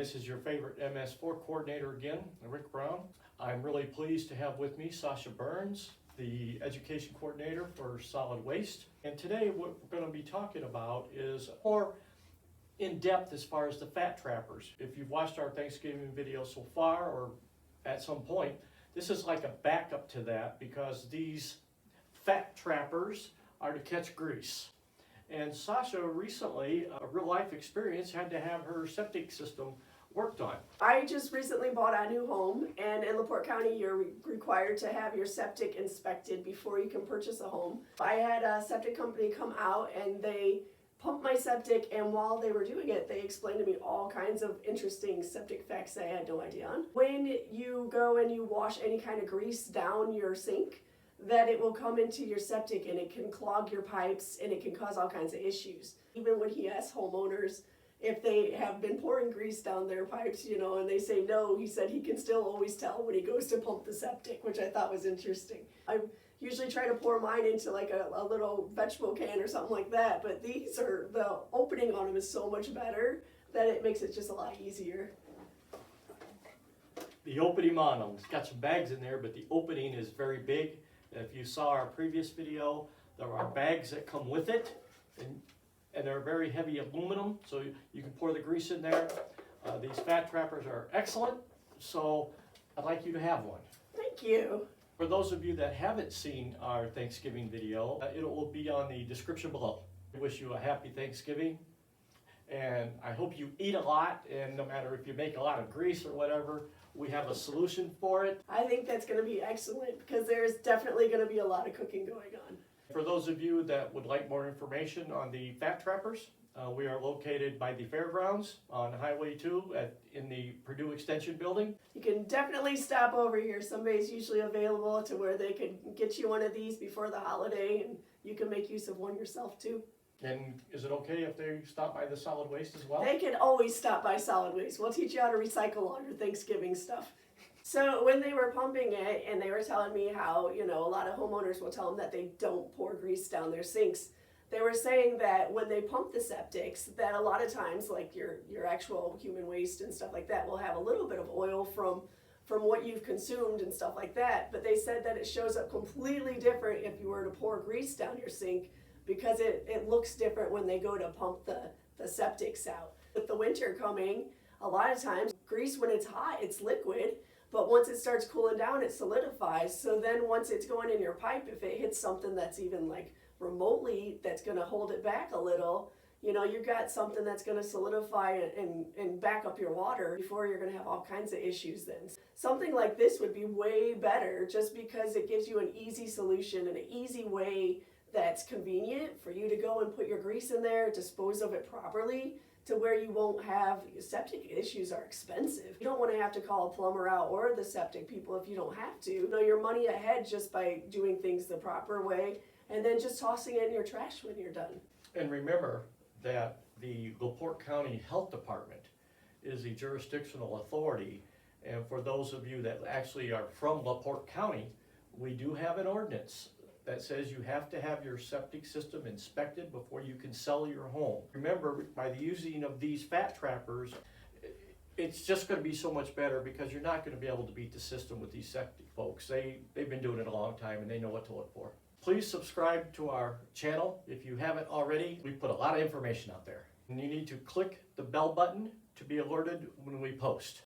This is your favorite MS4 coordinator again, Rick Brown. I'm really pleased to have with me Sacha Burns, the education coordinator for solid waste. And today what we're going to be talking about is more in depth as far as the fat trappers. If you've watched our Thanksgiving video so far or at some point, this is like a backup to that because these fat trappers are to catch grease. And Sacha recently, a real life experience, had to have her septic system worked on. I just recently bought a new home, and in LaPorte County you're required to have your septic inspected before you can purchase a home. I had a septic company come out and they pumped my septic, and while they were doing it they explained to me all kinds of interesting septic facts that I had no idea on. When you go and you wash any kind of grease down your sink, that it will come into your septic and it can clog your pipes and it can cause all kinds of issues. Even when he asks homeowners if they have been pouring grease down their pipes, and they say no, he said he can still always tell when he goes to pump the septic, which I thought was interesting. I usually try to pour mine into like a little vegetable can or something like that, but the opening on them is so much better that it makes it just a lot easier. The opening on them, it's got some bags in there, but the opening is very big. If you saw our previous video, there are bags that come with it, and they're very heavy aluminum, so you can pour the grease in there. These fat trappers are excellent, so I'd like you to have one. Thank you. For those of you that haven't seen our Thanksgiving video, it will be on the description below. I wish you a happy Thanksgiving, and I hope you eat a lot, and no matter if you make a lot of grease or whatever, we have a solution for it. I think that's going to be excellent because there's definitely going to be a lot of cooking going on. For those of you that would like more information on the fat trappers, we are located by the fairgrounds on Highway 2 in the Purdue Extension building. You can definitely stop over here. Somebody's usually available to where they could get you one of these before the holiday, and you can make use of one yourself too. And is it okay if they stop by the solid waste as well? They can always stop by solid waste. We'll teach you how to recycle all your Thanksgiving stuff. So when they were pumping it and they were telling me how, a lot of homeowners will tell them that they don't pour grease down their sinks, they were saying that when they pump the septics, that a lot of times, like your actual human waste and stuff like that, will have a little bit of oil from what you've consumed and stuff like that. But they said that it shows up completely different if you were to pour grease down your sink, because it looks different when they go to pump the septics out. With the winter coming, a lot of times grease, when it's hot, it's liquid, but once it starts cooling down, it solidifies. So then once it's going in your pipe, if it hits something that's even like remotely that's going to hold it back a little, you've got something that's going to solidify and back up your water before you're going to have all kinds of issues then. Something like this would be way better just because it gives you an easy solution and an easy way that's convenient for you to go and put your grease in there, dispose of it properly, to where you won't have septic issues. Are expensive. You don't want to have to call a plumber out or the septic people if you don't have to. Your money ahead just by doing things the proper way and then just tossing it in your trash when you're done. And remember that the LaPorte County Health Department is the jurisdictional authority, and for those of you that actually are from LaPorte County, we do have an ordinance that says you have to have your septic system inspected before you can sell your home. Remember, by the using of these fat trappers, it's just going to be so much better because you're not going to be able to beat the system with these septic folks. They've been doing it a long time and they know what to look for. Please subscribe to our channel if you haven't already. We put a lot of information out there. And you need to click the bell button to be alerted when we post.